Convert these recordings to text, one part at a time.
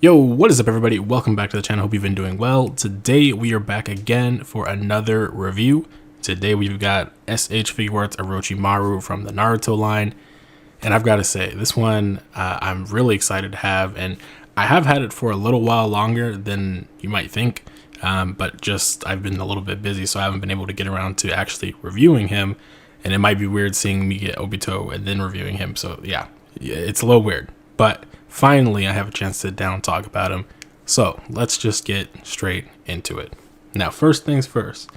Yo, what is up everybody? Welcome back to the channel. Hope you've been doing well. Today we are back again for another review. Today we've got S.H Figuarts Orochimaru from the Naruto line. And I've got to say, this one I'm really excited to have. And I have had it for a little while longer than you might think. But just I've been a little bit busy, so I haven't been able to get around to actually reviewing him. And it might be weird seeing me get Obito and then reviewing him. So yeah, it's a little weird. But finally, I have a chance to sit down and talk about him. So let's just get straight into it. Now, first things first,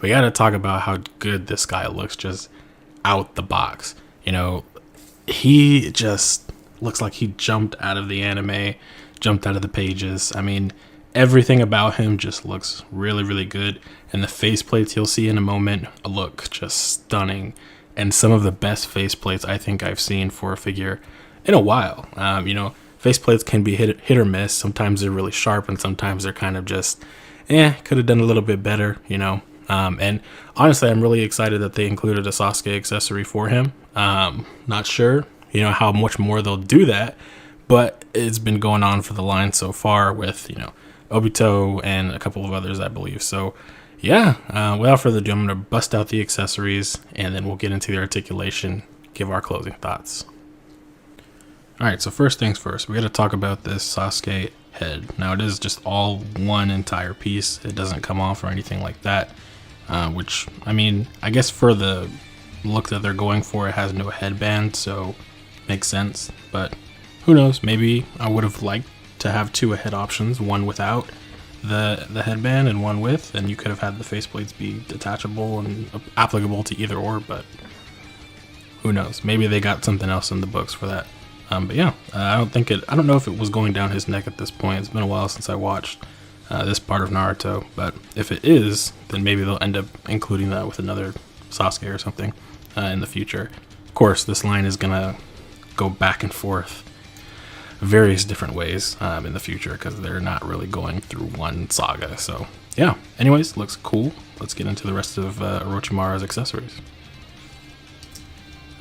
we got to talk about how good this guy looks just out the box. You know, he just looks like he jumped out of the anime, jumped out of the pages. I mean, everything about him just looks really, really good. And the faceplates you'll see in a moment look just stunning. And some of the best faceplates I think I've seen for a figure in a while. You know, faceplates can be hit or miss. Sometimes they're really sharp and sometimes they're kind of just, could have done a little bit better, you know. And honestly, I'm really excited that they included a Sasuke accessory for him. Not sure, you know, how much more they'll do that, but it's been going on for the line so far with, you know, Obito and a couple of others, I believe. So yeah, without further ado, I'm going to bust out the accessories and then we'll get into the articulation, give our closing thoughts. Alright, so first things first, we got to talk about this Sasuke head. Now, it is just all one entire piece. It doesn't come off or anything like that, which, I mean, I guess for the look that they're going for, it has no headband, so makes sense. But who knows, maybe I would have liked to have two head options, one without the headband and one with, and you could have had the faceplates be detachable and applicable to either or, but who knows, maybe they got something else in the books for that. But yeah, I don't know if it was going down his neck at this point. It's been a while since I watched this part of Naruto, but if it is, then maybe they'll end up including that with another Sasuke or something in the future. Of course, this line is gonna go back and forth various different ways in the future because they're not really going through one saga. So yeah, anyways, looks cool. Let's get into the rest of Orochimaru's accessories.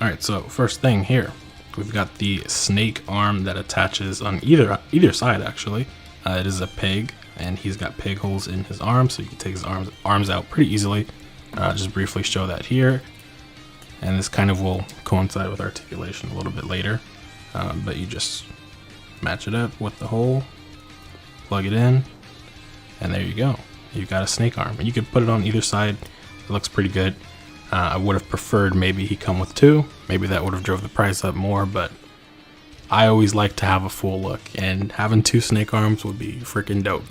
Alright, so first thing here, we've got the snake arm that attaches on either side, actually. It is a pig, and he's got pig holes in his arms, so you can take his arms out pretty easily. Just briefly show that here. And this kind of will coincide with articulation a little bit later. But you just match it up with the hole, plug it in, and there you go. You've got a snake arm. And you can put it on either side. It looks pretty good. I would have preferred maybe he come with two. Maybe that would have drove the price up more, but I always like to have a full look, and having two snake arms would be freaking dope.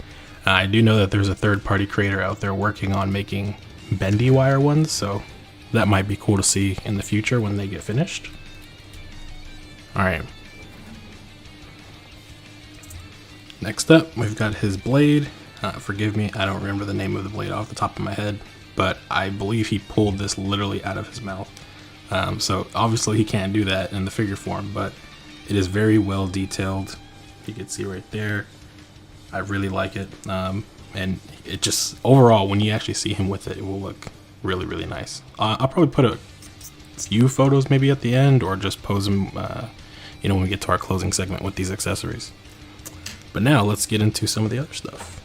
I do know that there's a third-party creator out there working on making bendy wire ones, so that might be cool to see in the future when they get finished. Alright. Next up, we've got his blade. Forgive me, I don't remember the name of the blade off the top of my head, but I believe he pulled this literally out of his mouth. So obviously he can't do that in the figure form, but it is very well detailed. You can see right there. I really like it. And it just, overall, when you actually see him with it, it will look really, really nice. I'll probably put a few photos maybe at the end, or just pose them, you know, when we get to our closing segment with these accessories. But now let's get into some of the other stuff.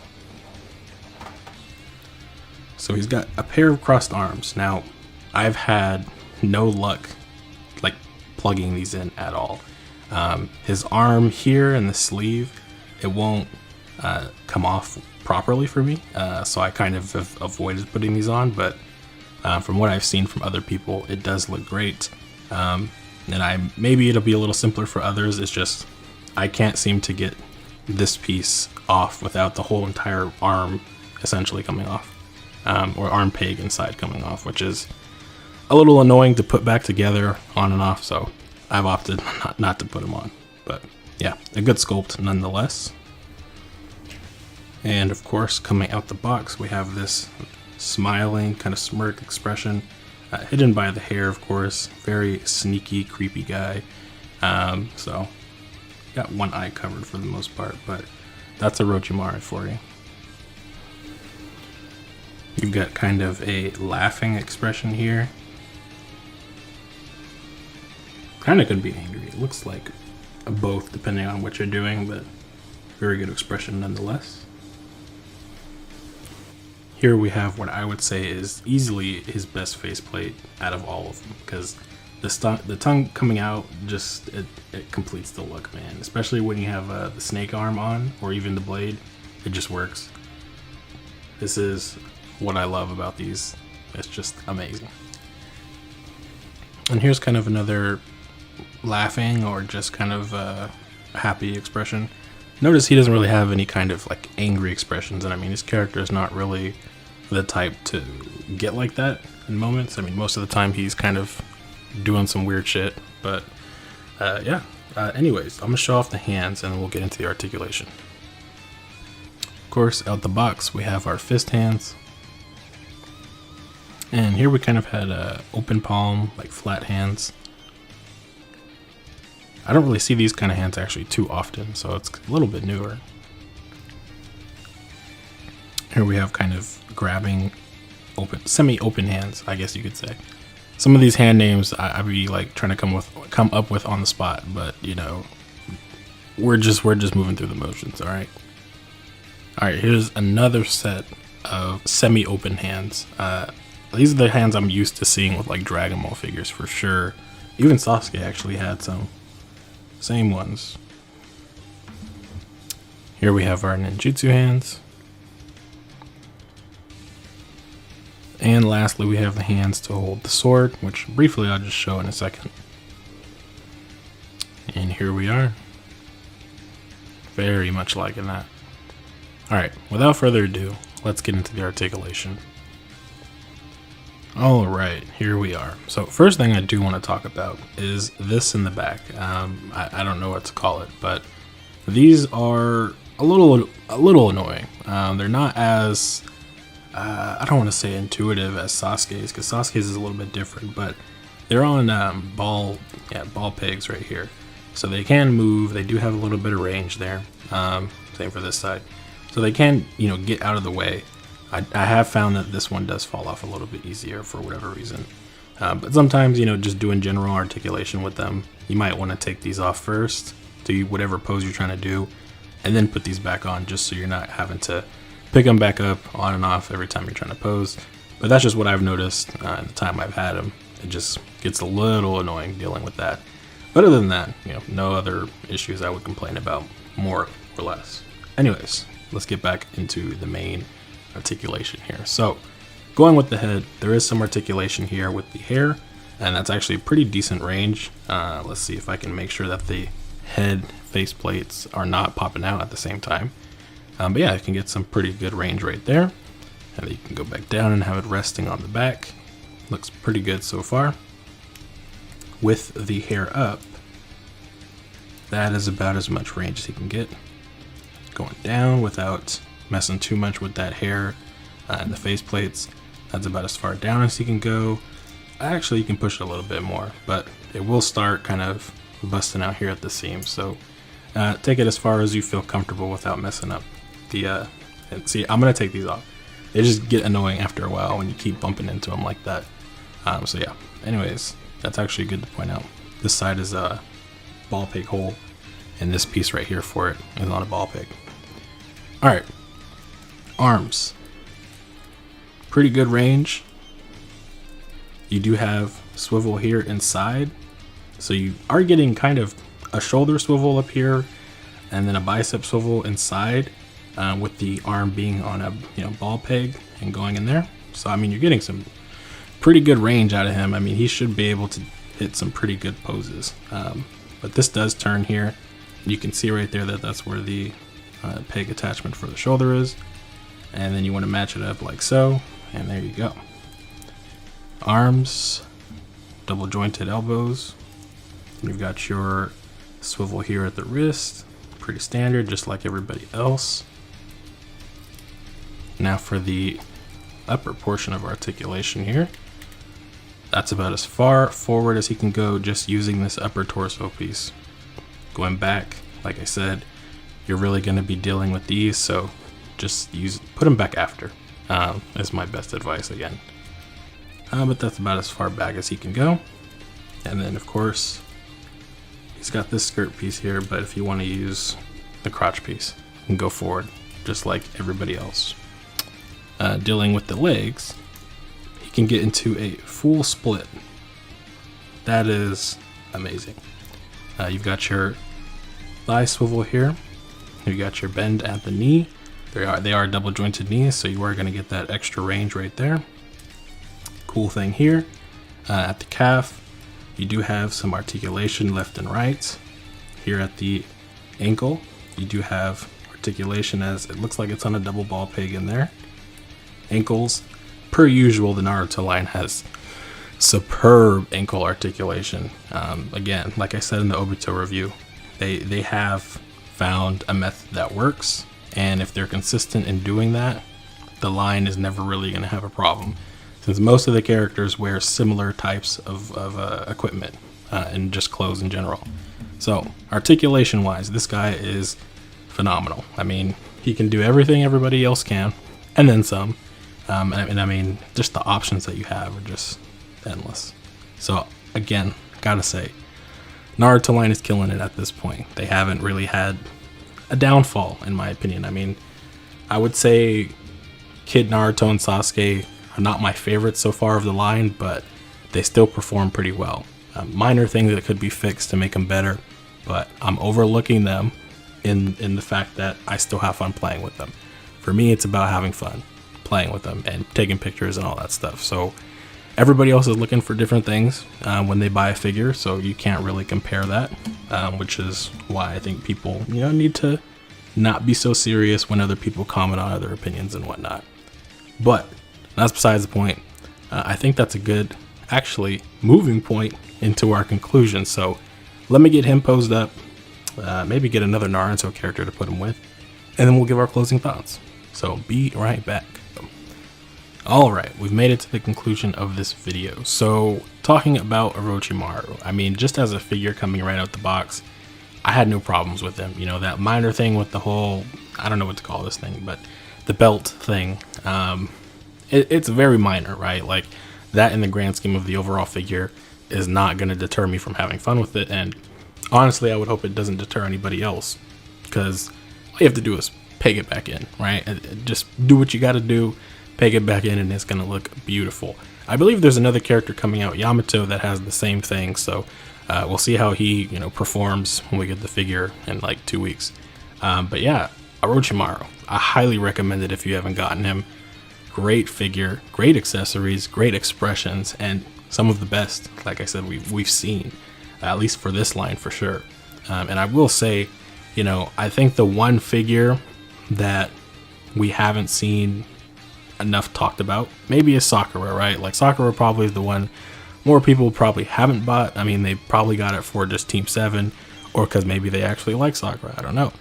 So he's got a pair of crossed arms. Now, I've had no luck like plugging these in at all. His arm here and the sleeve, it won't come off properly for me. So I kind of have avoided putting these on, but from what I've seen from other people, it does look great. And maybe it'll be a little simpler for others. It's just, I can't seem to get this piece off without the whole entire arm essentially coming off. Or arm peg inside coming off, which is a little annoying to put back together on and off, so I've opted not to put them on. But yeah, a good sculpt nonetheless. And of course, coming out the box, we have this smiling kind of smirk expression, hidden by the hair, of course. Very sneaky, creepy guy. So got one eye covered for the most part, but that's Orochimaru for you. You've got kind of a laughing expression here. Kind of could be angry. It looks like both depending on what you're doing, but very good expression nonetheless. Here we have what I would say is easily his best faceplate out of all of them, because the tongue coming out just it completes the look, man. Especially when you have the snake arm on, or even the blade, it just works. This is what I love about these. It's just amazing. And here's kind of another laughing or just kind of happy expression. Notice he doesn't really have any kind of like angry expressions, and I mean his character is not really the type to get like that in moments. I mean, most of the time he's kind of doing some weird shit, but yeah. Anyways, I'm gonna show off the hands and then we'll get into the articulation. Of course, out the box we have our fist hands, and here we kind of had open palm, like flat hands. I don't really see these kind of hands actually too often, so it's a little bit newer. Here we have kind of grabbing, open, semi-open hands, I guess you could say. Some of these hand names I'd be like trying to come up with on the spot, but you know, we're just moving through the motions. All right. Here's another set of semi-open hands. These are the hands I'm used to seeing with like Dragon Ball figures for sure. Even Sasuke actually had some same ones. Here we have our ninjutsu hands. And lastly, we have the hands to hold the sword, which briefly I'll just show in a second. And here we are. Very much liking that. Alright, without further ado, let's get into the articulation. Alright, here we are. So first thing I do want to talk about is this in the back. I don't know what to call it, but these are a little annoying. They're not as I don't want to say intuitive as Sasuke's, because Sasuke's is a little bit different, but they're on ball pegs right here, so they can move. They do have a little bit of range there. Same for this side, so they can, you know, get out of the way. I have found that this one does fall off a little bit easier for whatever reason, but sometimes, you know, just doing general articulation with them, you might want to take these off first, do whatever pose you're trying to do, and then put these back on, just so you're not having to pick them back up on and off every time you're trying to pose. But that's just what I've noticed in the time I've had them. It just gets a little annoying dealing with that. But other than that, you know, no other issues I would complain about, more or less. Anyways, let's get back into the main articulation here. So going with the head, there is some articulation here with the hair, and that's actually a pretty decent range. Let's see if I can make sure that the head face plates are not popping out at the same time. But yeah, I can get some pretty good range right there. And then you can go back down and have it resting on the back. Looks pretty good so far. With the hair up, that is about as much range as you can get. Going down without messing too much with that hair and the face plates, that's about as far down as you can go. Actually, you can push it a little bit more, but it will start kind of busting out here at the seams. So take it as far as you feel comfortable without messing up the and see, I'm gonna take these off. They just get annoying after a while when you keep bumping into them like that. So yeah, anyways, that's actually good to point out. This side is a ball peg hole, and this piece right here for it is on a ball peg. All right, arms, pretty good range. You do have swivel here inside, so you are getting kind of a shoulder swivel up here and then a bicep swivel inside, with the arm being on a ball peg and going in there. So I mean, you're getting some pretty good range out of him. I mean, he should be able to hit some pretty good poses. But this does turn here. You can see right there that that's where the peg attachment for the shoulder is, and then you want to match it up like so, and there you go. Arms, double jointed elbows. You've got your swivel here at the wrist, pretty standard, just like everybody else. Now for the upper portion of articulation here, that's about as far forward as he can go just using this upper torso piece. Going back, like I said, you're really going to be dealing with these, so just put them back after, is my best advice again. But that's about as far back as he can go. And then of course, he's got this skirt piece here, but if you want to use the crotch piece, and go forward just like everybody else. Dealing with the legs, he can get into a full split. That is amazing. You've got your thigh swivel here. You got your bend at the knee. They are double jointed knees, so you are going to get that extra range right there. Cool thing here, at the calf, you do have some articulation left and right. Here at the ankle, you do have articulation, as it looks like it's on a double ball peg in there. Ankles, per usual, the Naruto line has superb ankle articulation. Again, like I said in the Obito review, they have found a method that works, and if they're consistent in doing that, the line is never really going to have a problem, since most of the characters wear similar types of equipment and just clothes in general. So articulation wise, this guy is phenomenal. I mean, he can do everything everybody else can and then some. And I mean, just the options that you have are just endless. So again, gotta say, Naruto line is killing it at this point. They haven't really had a downfall, in my opinion. I mean, I would say Kid Naruto and Sasuke are not my favorites so far of the line, but they still perform pretty well. Minor things that could be fixed to make them better, but I'm overlooking them in the fact that I still have fun playing with them. For me, it's about having fun playing with them and taking pictures and all that stuff. So everybody else is looking for different things when they buy a figure, so you can't really compare that, which is why I think people, need to not be so serious when other people comment on other opinions and whatnot. But that's besides the point. I think that's a good, actually, moving point into our conclusion. So let me get him posed up, maybe get another Naruto character to put him with, and then we'll give our closing thoughts. So be right back. Alright, we've made it to the conclusion of this video. So, talking about Orochimaru, I mean, just as a figure coming right out the box, I had no problems with him. That minor thing with the whole, I don't know what to call this thing, but the belt thing, it's very minor, right? Like, that in the grand scheme of the overall figure is not going to deter me from having fun with it, and honestly, I would hope it doesn't deter anybody else, because all you have to do is peg it back in, right? Just do what you got to do. Peg it back in and it's going to look beautiful. I believe there's another character coming out, Yamato, that has the same thing, so we'll see how he performs when we get the figure in like 2 weeks. But yeah, Orochimaru, I highly recommend it if you haven't gotten him. Great figure, great accessories, great expressions, and some of the best, like I said, we've seen, at least for this line for sure. And I will say, I think the one figure that we haven't seen enough talked about maybe is Sakura, right? Like, Sakura probably is the one more people probably haven't bought. I mean, they probably got it for just Team 7, or because maybe they actually like Sakura, I don't know.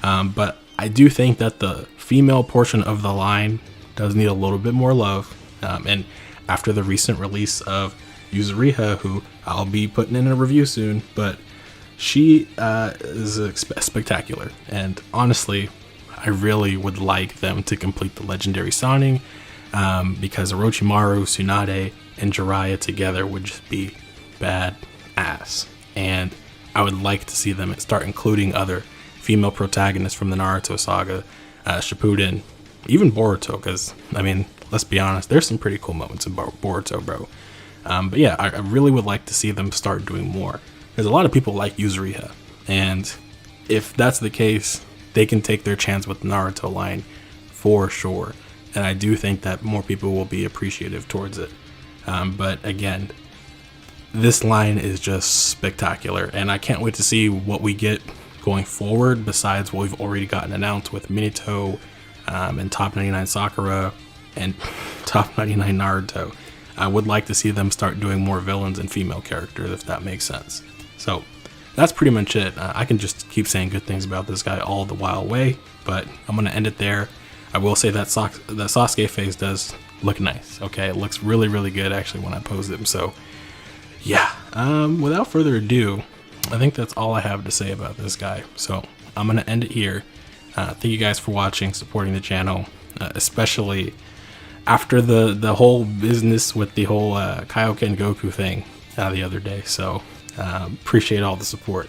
But I do think that the female portion of the line does need a little bit more love, and after the recent release of Yuzuriha, who I'll be putting in a review soon, but she is spectacular, and honestly, I really would like them to complete the legendary signing, because Orochimaru, Tsunade, and Jiraiya together would just be bad ass. And I would like to see them start including other female protagonists from the Naruto saga, Shippuden, even Boruto, because, I mean, let's be honest, there's some pretty cool moments in Boruto, bro. But yeah, I really would like to see them start doing more, because a lot of people like Yuzuriha, and if that's the case, they can take their chance with the Naruto line for sure. And I do think that more people will be appreciative towards it. But again, this line is just spectacular, and I can't wait to see what we get going forward besides what we've already gotten announced with Minato, and Top 99 Sakura and Top 99 Naruto. I would like to see them start doing more villains and female characters, if that makes sense. So that's pretty much it. I can just keep saying good things about this guy all the while way, but I'm going to end it there. I will say that the Sasuke face does look nice, okay? It looks really, really good, actually, when I pose him. So, yeah. Without further ado, I think that's all I have to say about this guy. So, I'm going to end it here. Thank you guys for watching, supporting the channel, especially after the whole business with the whole Kaioken Goku thing the other day. So, appreciate all the support.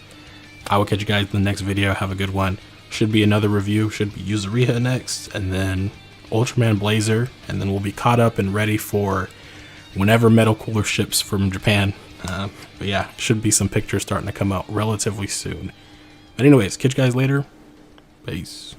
I will catch you guys in the next video. Have a good one. should be another review, should be Yuzuriha next, and then Ultraman Blazer, and then we'll be caught up and ready for whenever Metal Cooler ships from Japan. But yeah, should be some pictures starting to come out relatively soon. But anyways, catch you guys later. Peace.